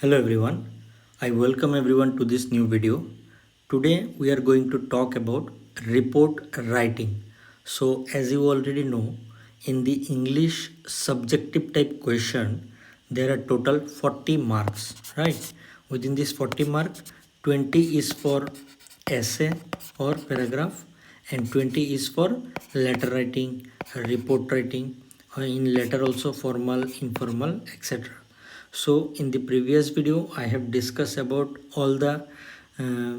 Hello everyone, I welcome everyone to this new video. Today we are going to talk about report writing. So as you already know, in the English subjective type question, there are total 40 marks, right? Within this 40 mark, 20 is for essay or paragraph and 20 is for letter writing, report writing, in letter also formal, informal, etc. So in the previous video I have discussed about all the uh,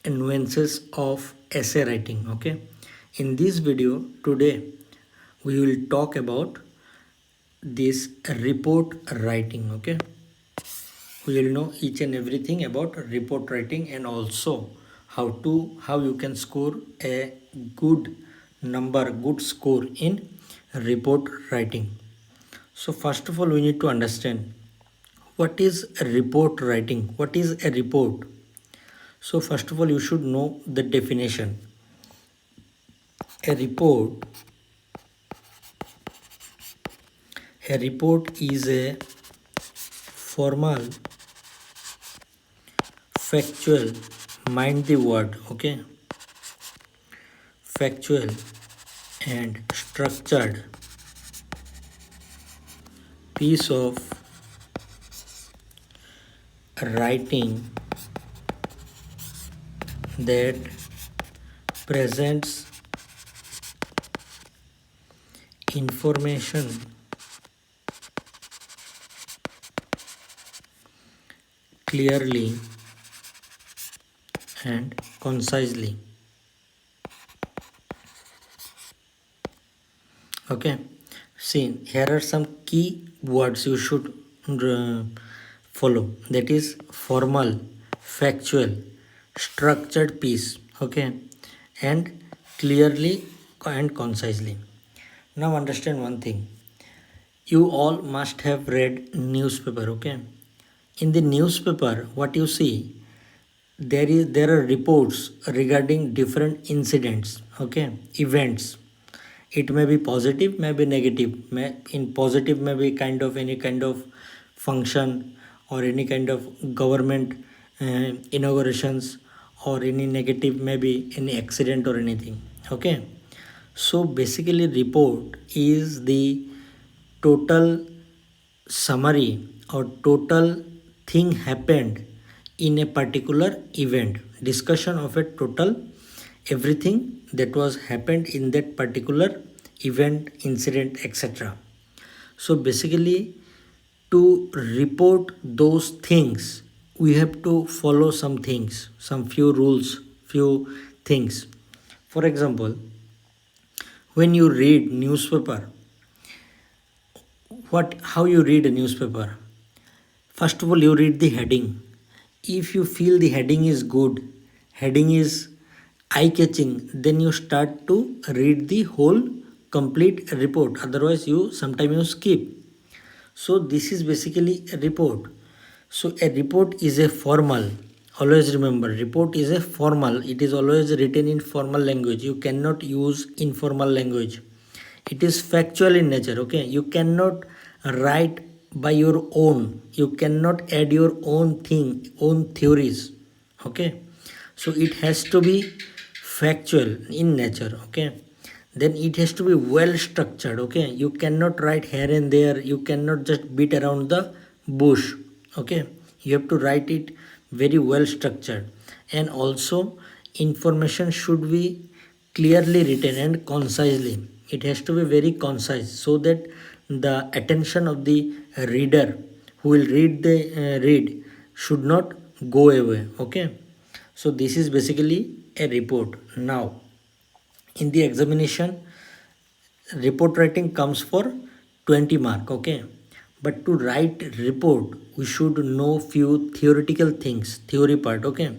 nuances of essay writing. Okay, in this video today we will talk about this report writing. Okay, we will know each and everything about report writing and also how you can score a good good score in report writing. So first of all we need to understand what is a report writing, what is a report. So first of all you should know the definition. A report a report is a formal, factual, mind the word, okay, factual and structured piece of writing that presents information clearly and concisely. Okay, see, here are some key words you should follow. That is formal, factual, structured piece, okay, and clearly and concisely. Now understand one thing. You all must have read newspaper, okay? In the newspaper, what you see, there are reports regarding different incidents, okay, events. It may be positive, may be negative. In positive may be kind of any kind of function or any kind of government inaugurations, or any negative maybe any accident or anything, okay. So basically report is the total summary or total thing happened in a particular event, discussion of a total everything that was happened in that particular event, incident, etc. So basically to report those things we have to follow some things, some few rules, few things. For example, when you read newspaper, what how you read a newspaper? First of all you read the heading. If you feel the heading is good, heading is eye catching, then you start to read the whole complete report, otherwise you sometimes you skip. So this is basically a report. So a report is a formal, always remember report is a formal, it is always written in formal language, you cannot use informal language. It is factual in nature, okay, you cannot write by your own, you cannot add your own thing, own theories, okay. So it has to be factual in nature, okay. Then it has to be well structured, okay, you cannot write here and there, you cannot just beat around the bush, okay. You have to write it very well structured, and also information should be clearly written and concisely. It has to be very concise so that the attention of the reader who will read should not go away, okay. So this is basically a report. Now in the examination, report writing comes for 20 mark, okay. But to write report we should know few theoretical things, theory part, okay.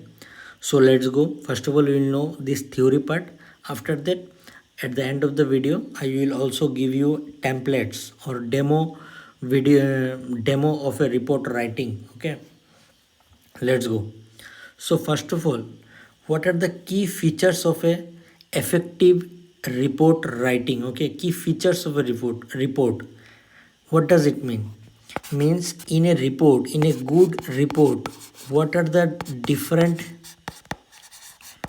So let's go. First of all we will know this theory part. After that, at the end of the video I will also give you templates or demo of a report writing, okay. Let's go. So first of all, what are the key features of a effective report writing, okay? Key features of a report. What does it mean? Means in a report, in a good report, what are the different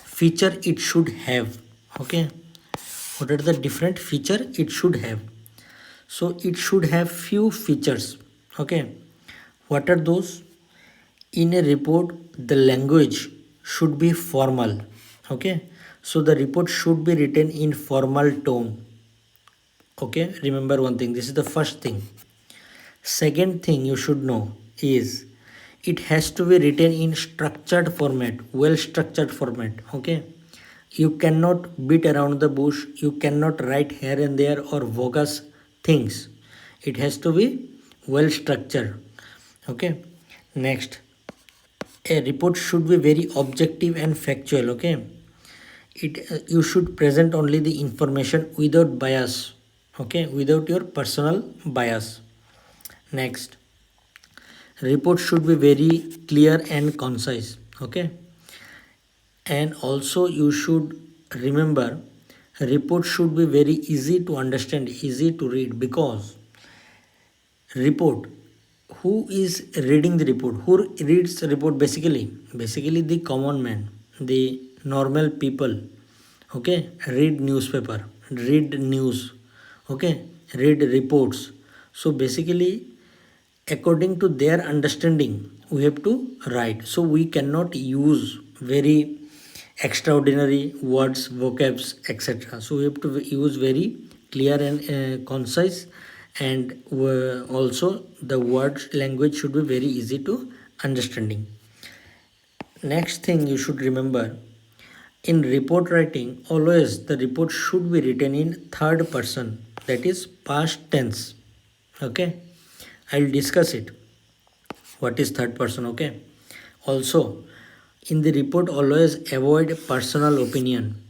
feature it should have? Okay, what are the different feature it should have? So it should have few features. Okay, what are those? In a report, the language should be formal. Okay, so the report should be written in formal tone. Okay, remember one thing, this is the first thing. Second thing you should know is it has to be written in structured format, well structured format. Okay, you cannot beat around the bush, you cannot write here and there or bogus things. It has to be well structured. Okay, next, a report should be very objective and factual. Okay, it you should present only the information without bias. Okay, without your personal bias. Next, report should be very clear and concise. Okay, and also you should remember report should be very easy to understand, easy to read, because report, who is reading the report, who reads the report? Basically the common man, the normal people. Okay, read newspaper, read news. Okay, read reports. So basically according to their understanding we have to write. So we cannot use very extraordinary words, vocabs, etc. So we have to use very clear and concise, and also the word language should be very easy to understanding. Next thing you should remember, in report writing always the report should be written in third person, that is past tense. Okay, I'll discuss it what is third person. Okay, also in the report always avoid personal opinion.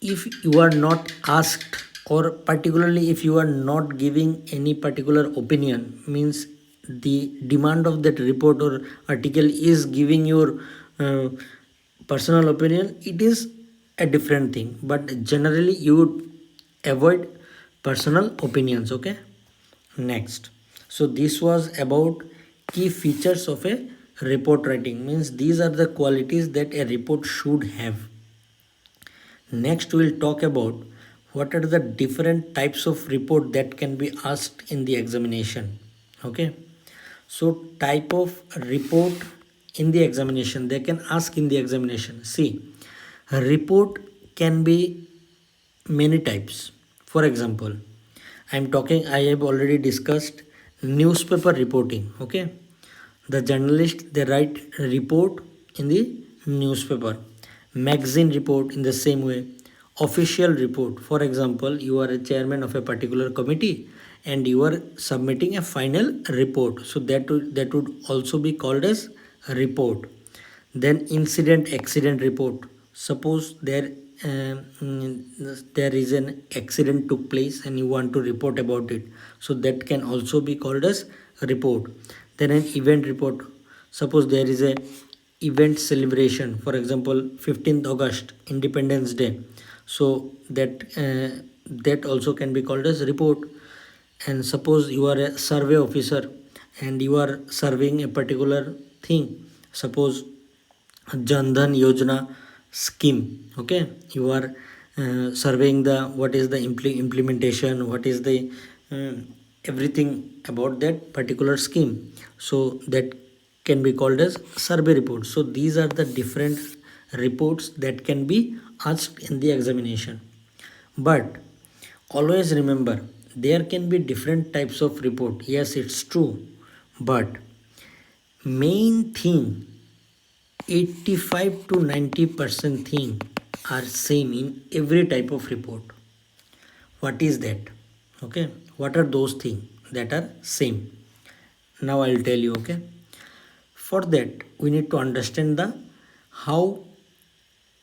If you are not asked, or particularly if you are not giving any particular opinion, means the demand of that report or article is giving your uh, personal opinion, it is a different thing, but generally you would avoid personal opinions. Okay, next, so this was about key features of a report writing, means these are the qualities that a report should have. Next, we will talk about what are the different types of report that can be asked in the examination. Okay, so type of report in the examination, they can ask in the examination. See, a report can be many types. For example, I have already discussed newspaper reporting. Okay, the journalist they write a report in the newspaper. Magazine report in the same way. Official report, for example, you are a chairman of a particular committee and you are submitting a final report, so that would also be called as a report. Then incident accident report, suppose there is an accident took place and you want to report about it, so that can also be called as a report. Then an event report, suppose there is a event celebration, for example 15th August Independence Day, so that also can be called as report. And suppose you are a survey officer and you are surveying a particular thing, suppose Jan Dhan Yojana scheme. Okay, you are surveying the what is the implementation, what is the uh, everything about that particular scheme. So that can be called as survey report. So these are the different reports that can be asked in the examination. But always remember there can be different types of report. Yes, it's true, but main thing, 85 to 90% thing are same in every type of report. What is that? Okay, what are those things that are same? Now I'll tell you. Okay, for that we need to understand the how,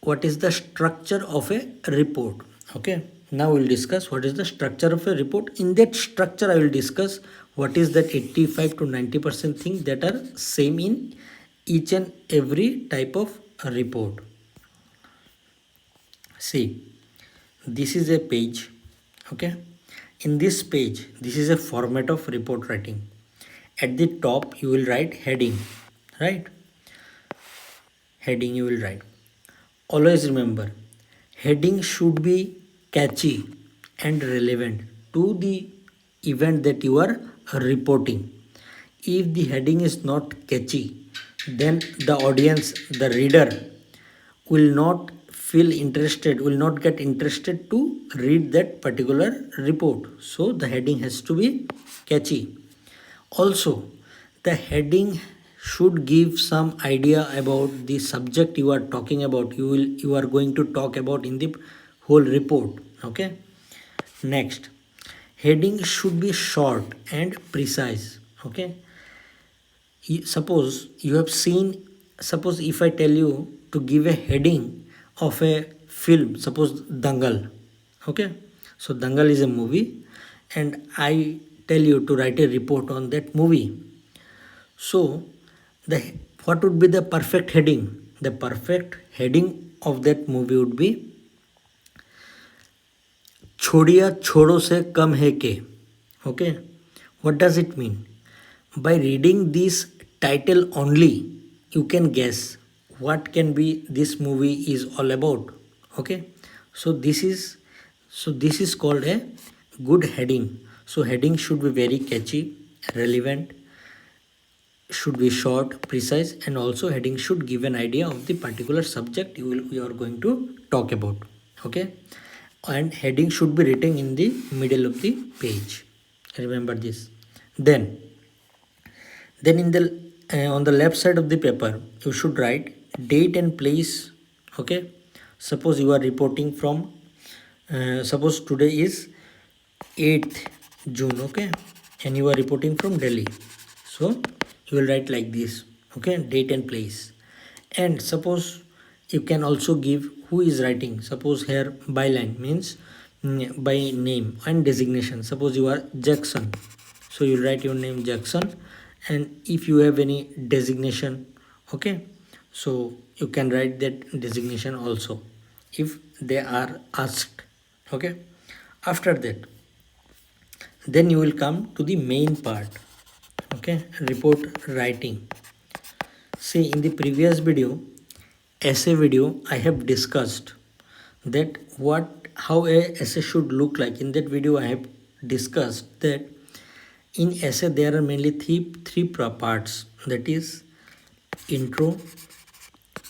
what is the structure of a report. Okay, now we'll discuss what is the structure of a report. In that structure I will discuss what is that 85 to 90% thing that are same in each and every type of a report. See, this is a page. Okay, in this page this is a format of report writing. At the top you will write heading, right? Heading you will write. Always remember, heading should be catchy and relevant to the event that you are reporting. If the heading is not catchy, then the audience, the reader, will not feel interested, will not get interested to read that particular report. So the heading has to be catchy. Also, the heading should give some idea about the subject you are talking about, you are going to talk about in the whole report. Okay. Next, heading should be short and precise. Okay. Suppose you have seen, suppose if I tell you to give a heading of a film, suppose Dangal. Okay. So Dangal is a movie and I tell you to write a report on that movie. So the what would be the perfect heading? The perfect heading of that movie would be छोड़िया छोड़ो से कम है के. Okay. What does it mean? By reading this title only, you can guess what can be this movie is all about. Okay. So this is called a good heading. So heading should be very catchy, relevant, should be short, precise, and also heading should give an idea of the particular subject you are going to talk about. Okay. And heading should be written in the middle of the page. Remember this. Then in the on the left side of the paper you should write date and place. Okay. Suppose you are reporting from suppose today is 8th June. Okay. And you are reporting from Delhi. So you will write like this. Okay. Date and place. And suppose you can also give who is writing. Suppose here byline means by name and designation. Suppose you are Jackson, so you write your name Jackson. And if you have any designation, okay, so you can write that designation also if they are asked. Okay. After that, then you will come to the main part. Okay. Report writing. See, in the previous video, essay video, I have discussed that how a essay should look like. In that video I have discussed that in essay there are mainly three parts, that is intro,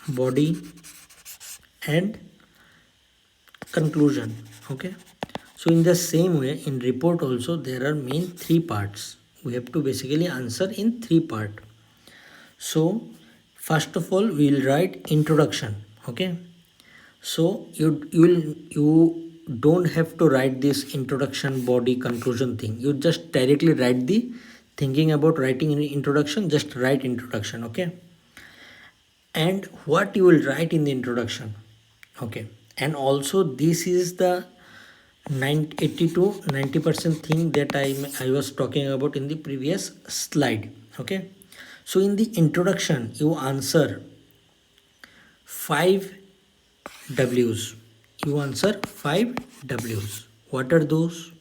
body, and conclusion. Okay. So in the same way in report also there are main three parts. We have to basically answer in three part. So first of all we will write introduction. Okay. So you don't have to write this introduction, body, conclusion thing. You just directly write the thinking about writing an introduction, just write introduction. Okay. And what you will write in the introduction. Okay. And also this is the 80 to 90% thing that I was talking about in the previous slide. Okay. So in the introduction you answer 5 W's. You answer 5 W's. What are those?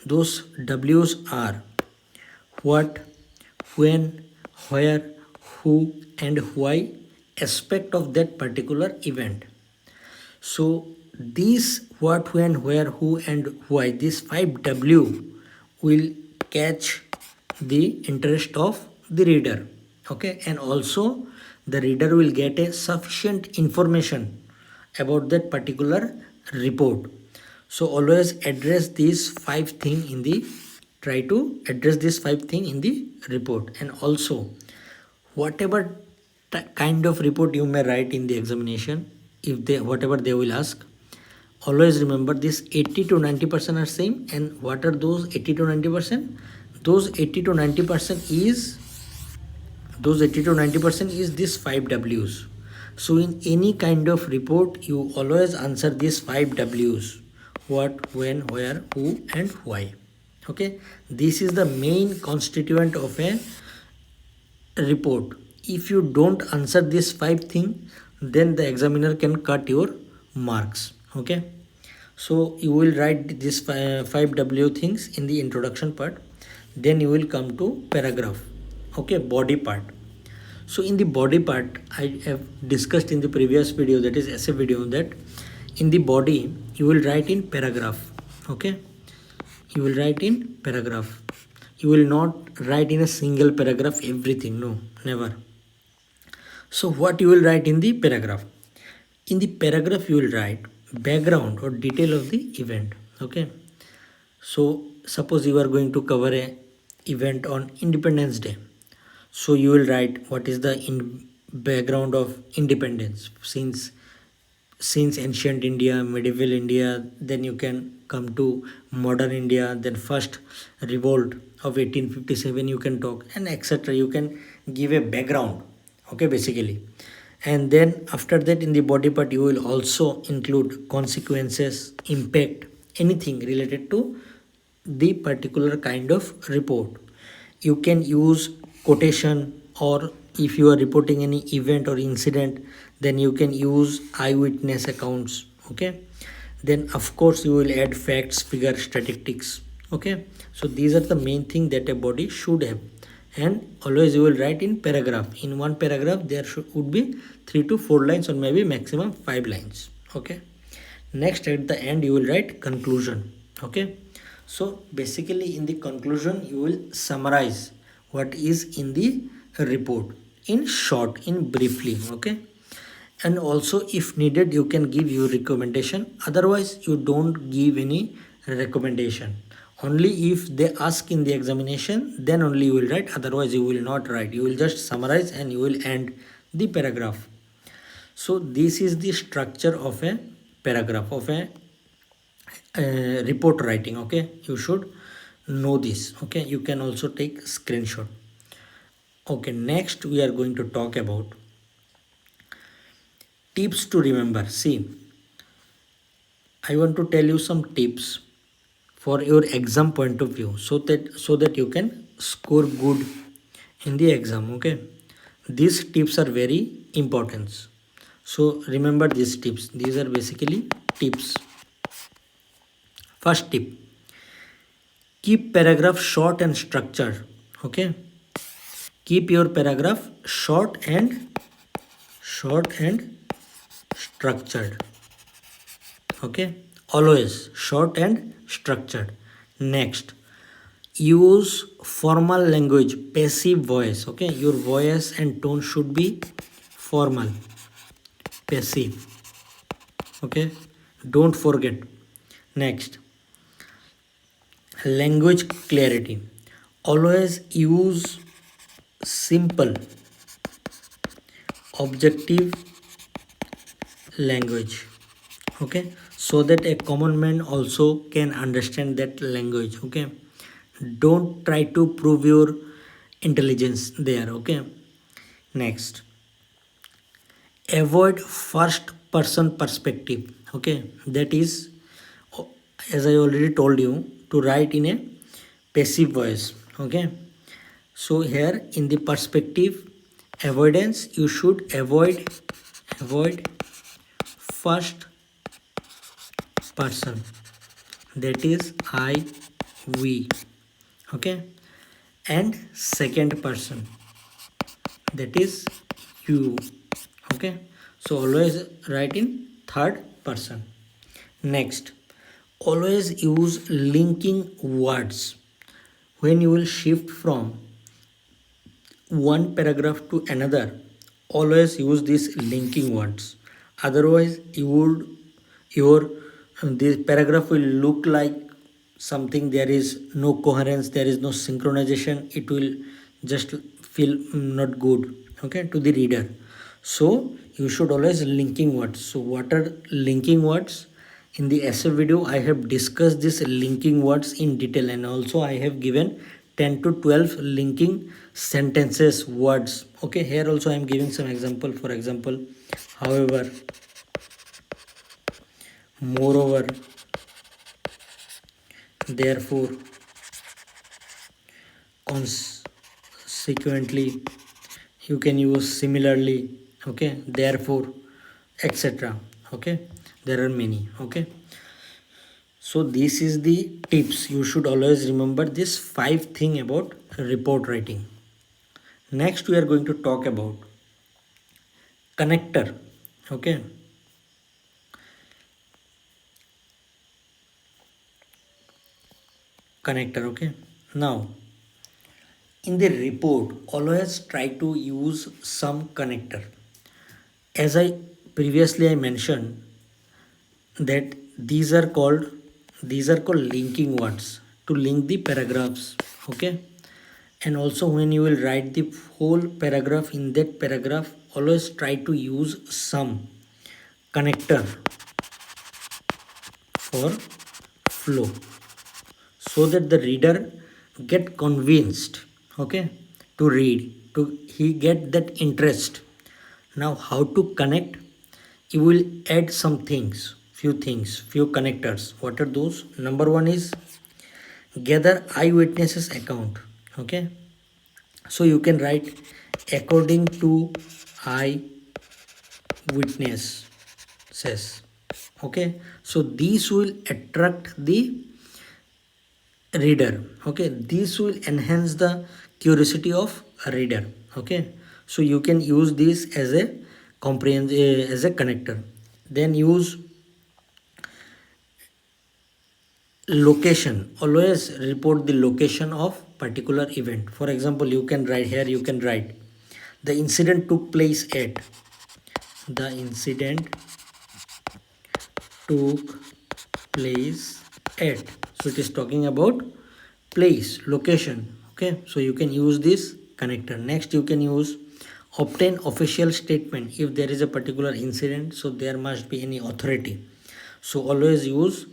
Those W's are what, when, where, who, and why aspect of that particular event. So these what, when, where, who, and why, these 5 W will catch the interest of the reader. Okay. And also the reader will get a sufficient information about that particular report. So always address these 5 things in the, try to address these 5 things in the report. And also whatever kind of report you may write in the examination, if they whatever they will ask, always remember this 80 to 90% are same. And what are those 80 to 90%? Those 80 to 90% is this 5 W's. So in any kind of report you always answer these 5 W's: what, when, where, who, and why. Okay. This is the main constituent of a report. If you don't answer this 5 thing, then the examiner can cut your marks. Okay. So you will write this 5 W things in the introduction part. Then you will come to paragraph. okay, body part. So in the body part, I have discussed in the previous video, that is essay video, that in the body you will write in paragraph. Okay, you will write in paragraph. You will not write in a single paragraph everything, no, never. So what you will write in the paragraph? In the paragraph you will write background or detail of the event. Okay, so suppose you are going to cover a event on Independence Day, so you will write what is the background of independence since ancient India, medieval India, then you can come to modern India, then first revolt of 1857 you can talk, and etc. You can give a background, okay, basically. And then after that, in the body part you will also include consequences, impact, anything related to the particular kind of report. You can use quotation, or if you are reporting any event or incident, then you can use eyewitness accounts. Okay, then of course you will add facts, figure, statistics. Okay, so these are the main thing that a body should have. And always you will write in paragraph. In one paragraph there would be 3 to 4 lines, or maybe maximum 5 lines. Okay, next at the end you will write conclusion. Okay, so basically in the conclusion you will summarize what is in the report in short, in briefly. Okay, and also if needed you can give your recommendation, otherwise you don't give any recommendation. Only if they ask in the examination, then only you will write, otherwise you will not write. You will just summarize and you will end the paragraph. So this is the structure of a paragraph, of a report writing. Okay, you should know this. Okay, you can also take screenshot. Okay, next we are going to talk about tips to remember. See, I want to tell you some tips for your exam point of view, so that you can score good in the exam. Okay, these tips are very important, so remember these tips. These are basically tips. First tip: keep paragraph short and structured. Okay, keep your paragraph short and structured. Okay, always short and structured. Next, use formal language, passive voice. Okay, your voice and tone should be formal, passive. Okay, don't forget. Next, language clarity. Always use simple, objective language. Okay, so that a common man also can understand that language. Okay, don't try to prove your intelligence there. Okay, next, avoid first person perspective. Okay, that is, as I already told you, to write in a passive voice. Okay, so here in the perspective avoidance, you should avoid first person, that is I, we. Okay, and second person, that is you. Okay, so always write in third person. Next, always use linking words when you will shift from one paragraph to another. Always use these linking words, otherwise your this paragraph will look like something. There is no coherence, there is no synchronization. It will just feel not good, okay, to the reader. So you should always linking words. So what are linking words? In the essay video I have discussed this linking words in detail, and also I have given 10 to 12 linking sentences words. Okay, here also I am giving some example. For example, however, moreover, therefore, consequently. You can use similarly. Okay, therefore, etc. Okay, there are many. Okay, so this is the tips. You should always remember this 5 thing about report writing. Next we are going to talk about connector. Okay, connector. Okay, now in the report always try to use some connector. As I previously I mentioned that these are called linking words to link the paragraphs. Okay, and also when you will write the whole paragraph, in that paragraph always try to use some connector for flow, so that the reader get convinced, okay, to read, to he get that interest. Now how to connect? You will add some things, few connectors. What are those? Number one is gather eyewitnesses account. Okay, so you can write according to eyewitnesses. Okay, so these will attract the reader. Okay, this will enhance the curiosity of a reader. Okay, so you can use this as a as a connector. Then use location. Always report the location of particular event. For example, you can write here, you can write the incident took place at, the incident took place at. So it is talking about place, location. Okay, so you can use this connector. Next you can use obtain official statement. If there is a particular incident, so there must be any authority, so always use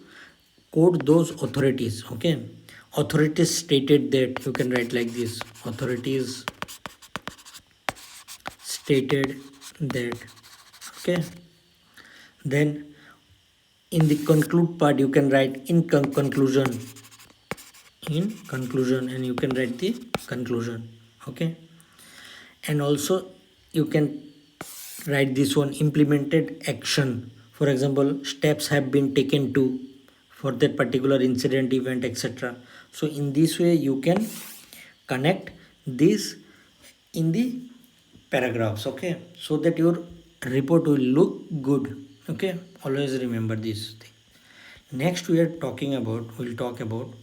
quote those authorities. Okay, authorities stated that, you can write like this, authorities stated that. Okay, then in the conclude part you can write in conclusion, and you can write the conclusion. Okay, and also you can write this one, implemented action. For example, steps have been taken to, for that particular incident, event, etc. So in this way you can connect this in the paragraphs. Okay, so that your report will look good. Okay, always remember this thing. Next we'll talk about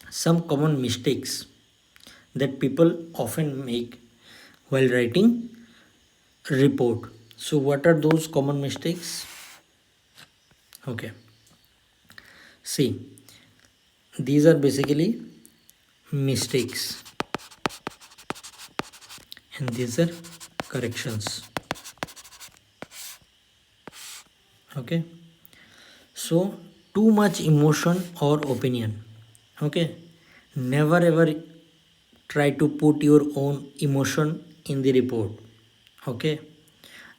some common mistakes that people often make while writing report. So what are those common mistakes? Okay, see, these are basically mistakes and these are corrections. Okay, so too much emotion or opinion. Okay, never ever try to put your own emotion in the report. Okay,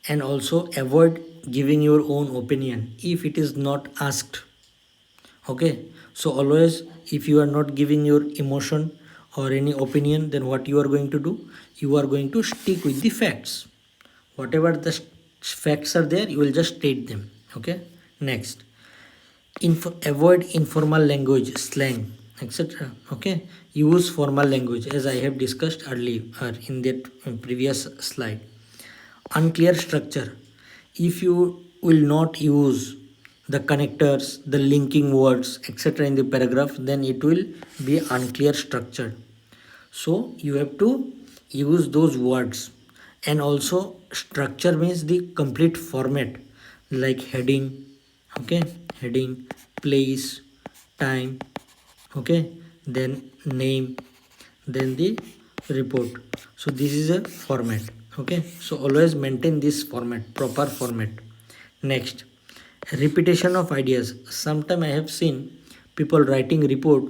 and also avoid giving your own opinion if it is not asked. Okay, so always, if you are not giving your emotion or any opinion, then what you are going to do, you are going to stick with the facts. Whatever the facts are there, you will just state them. Okay, next, avoid informal language, slang, etc. Okay, use formal language as I have discussed earlier in that previous slide. Unclear structure. If you will not use the connectors, the linking words, etc. in the paragraph, then it will be unclear structure. So you have to use those words. And also structure means the complete format, like heading. Okay, heading, place, time. Okay, then name, then the report. So this is a format. Okay, so always maintain this format, proper format. Next, repetition of ideas. Sometime I have seen people writing report,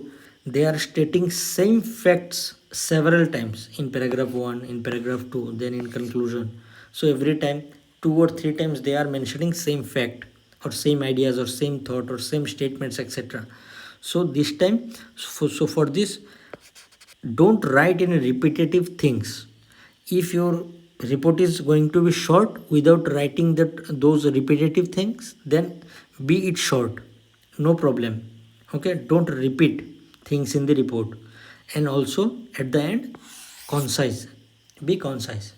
they are stating same facts several times in paragraph 1, in paragraph 2, then in conclusion. So every time 2 or 3 times they are mentioning same fact or same ideas or same thought or same statements, etc. So this time, so for this, don't write any repetitive things. If your report is going to be short without writing those repetitive things, then be it short, no problem. Okay, don't repeat things in the report. And also at the end, concise. be concise.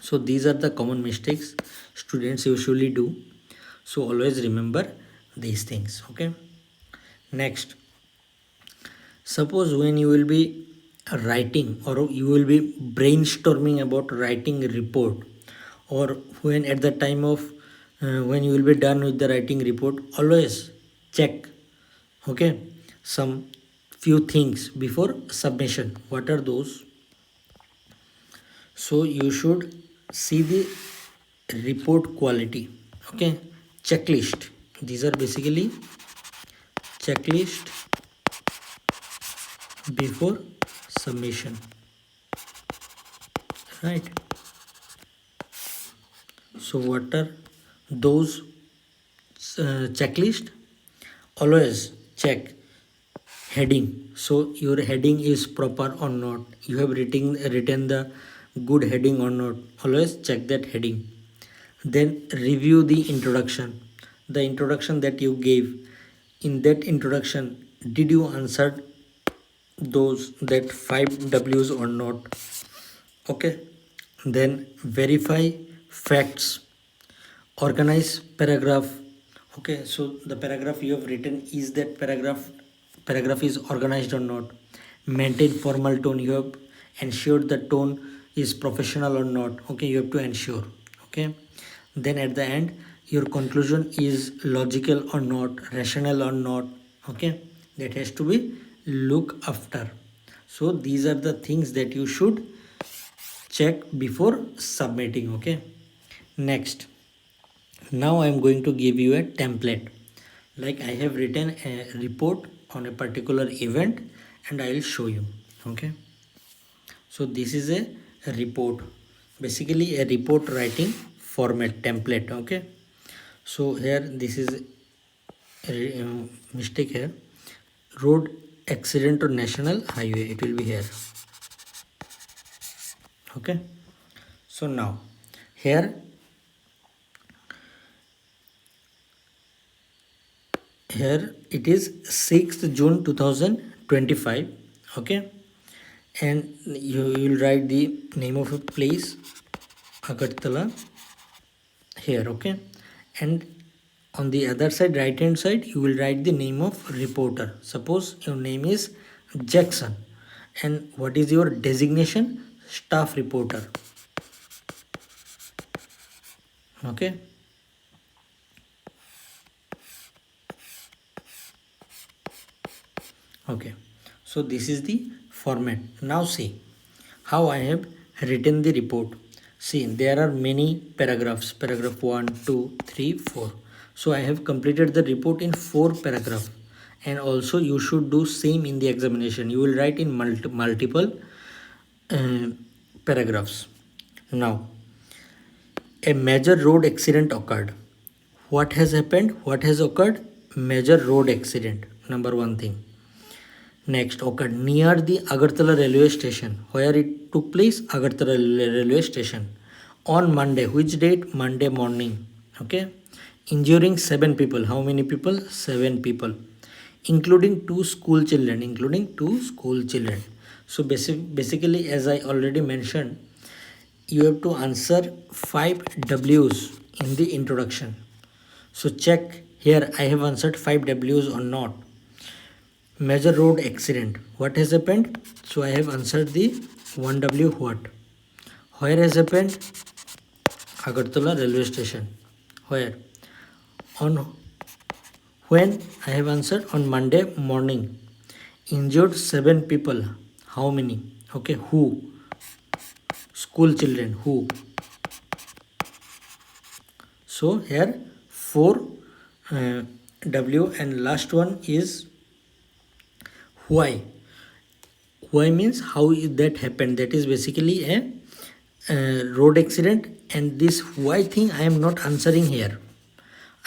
So these are the common mistakes students usually do. So always remember these things. Okay. Next, suppose when you will be writing or you will be brainstorming about writing a report, or when at the time of when you will be done with the writing report, always check, okay, some few things before submission. What are those? So you should see the report quality, okay, checklist. These are basically checklist before submission, right? So what are those checklist? Always check heading. So your heading is proper or not, you have written the good heading or not. Always check that heading. Then review the introduction, the introduction that you gave. In that introduction, did you answer those that 5 W's or not? Okay. Then verify facts, organize paragraph. Okay, so the paragraph you have written, is that paragraph is organized or not? Maintain formal tone, you have ensured the tone is professional or not? Okay, you have to ensure. Okay. Then at the end, your conclusion is logical or not, rational or not? Okay, that has to be look after. So these are the things that you should check before submitting. Okay. Next, now I am going to give you a template. Like I have written a report on a particular event and I will show you. Okay. So this is a report, basically a report writing format template. Okay. So here this is a mistake here. Road accident or national highway, it will be here. Okay. So now here it is 6th June 2025. Okay. And you will write the name of a place, Agartala, here. Okay. And on the other side, right hand side, you will write the name of reporter. Suppose your name is Jackson, and what is your designation? Staff reporter. Okay. Okay, so this is the format. Now see how I have written the report. See, there are many paragraphs, paragraph 1, 2, 3, 4. So I have completed the report in 4 paragraphs. And also you should do same in the examination. You will write in multiple paragraphs. Now, a major road accident occurred. What has happened? What has occurred? Major road accident. Number one thing. Next, occurred near the Agartala railway station. Where it took place? Agartala railway station. On Monday. Which date? Monday morning. Okay. Injuring 7 people. How many people? 7 people. Including 2 school children. Including 2 school children. So basically, as I already mentioned, you have to answer 5 W's in the introduction. So check here, I have answered 5 W's or not. Major road accident, what has happened? So I have answered the 1W. What? Where has happened? Agartala railway station. Where? On when? I have answered on Monday morning. Injured 7 people. How many? Okay, who? School children. Who? So here 4 W, and last one is why. Why means how that happened. That is basically a road accident, and this why thing I am not answering here.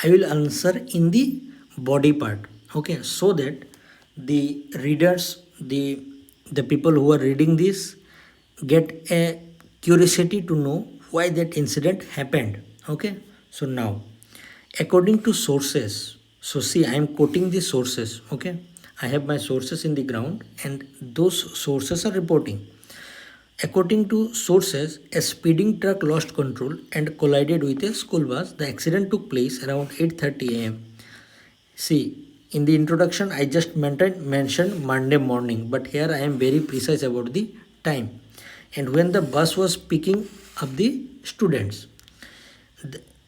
I will answer in the body part. Okay, so that the readers, the people who are reading this get a curiosity to know why that incident happened. Okay, so now according to sources, so see, I am quoting the sources. Okay, I have my sources in the ground and those sources are reporting. According to sources, a speeding truck lost control and collided with a school bus. The accident took place around 8:30 a.m. See, in the introduction, I just mentioned Monday morning, but here I am very precise about the time. And when the bus was picking up the students,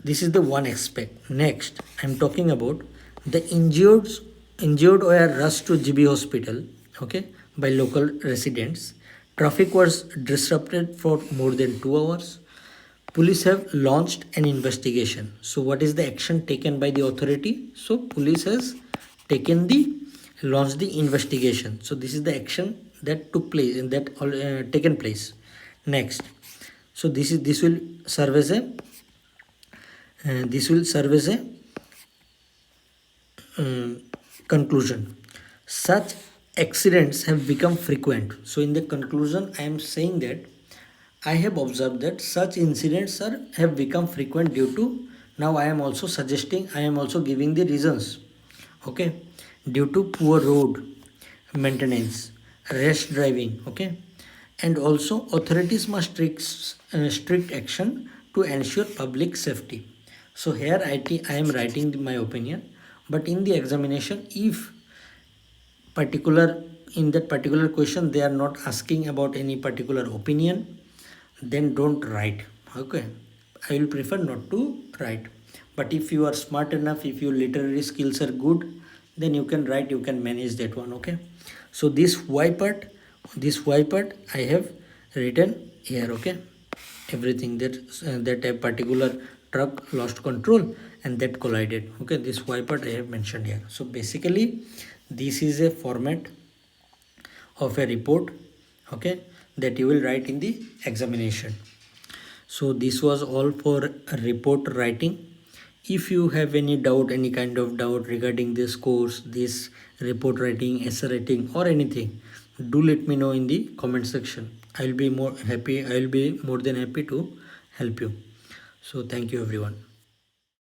this is the one aspect. Next, I am talking about the injured were rushed to GB hospital, okay, by local residents. Traffic was disrupted for more than 2 hours. Police have launched an investigation. So what is the action taken by the authority? So police has taken the launched the investigation. So this is the action that took place and that taken place. Next, so this will serve as a conclusion. Such accidents have become frequent. So in the conclusion, I am saying that I have observed that such incidents have become frequent due to, now I am also suggesting, I am also giving the reasons, okay, due to poor road maintenance, rash driving, okay, and also authorities must take strict action to ensure public safety. So here I am writing my opinion, but in the examination, if particular in that particular question they are not asking about any particular opinion, then don't write, okay. I will prefer not to write, but if you are smart enough, if your literary skills are good, then you can write, you can manage that one, okay. So this why part I have written here, okay. Everything that a particular truck lost control and that collided, okay. This why part I have mentioned here. So basically this is a format of a report, okay, that you will write in the examination. So this was all for report writing. If you have any doubt, any kind of doubt regarding this course, this report writing, essay writing or anything, do let me know in the comment section. I will be more than happy to help you. So thank you everyone.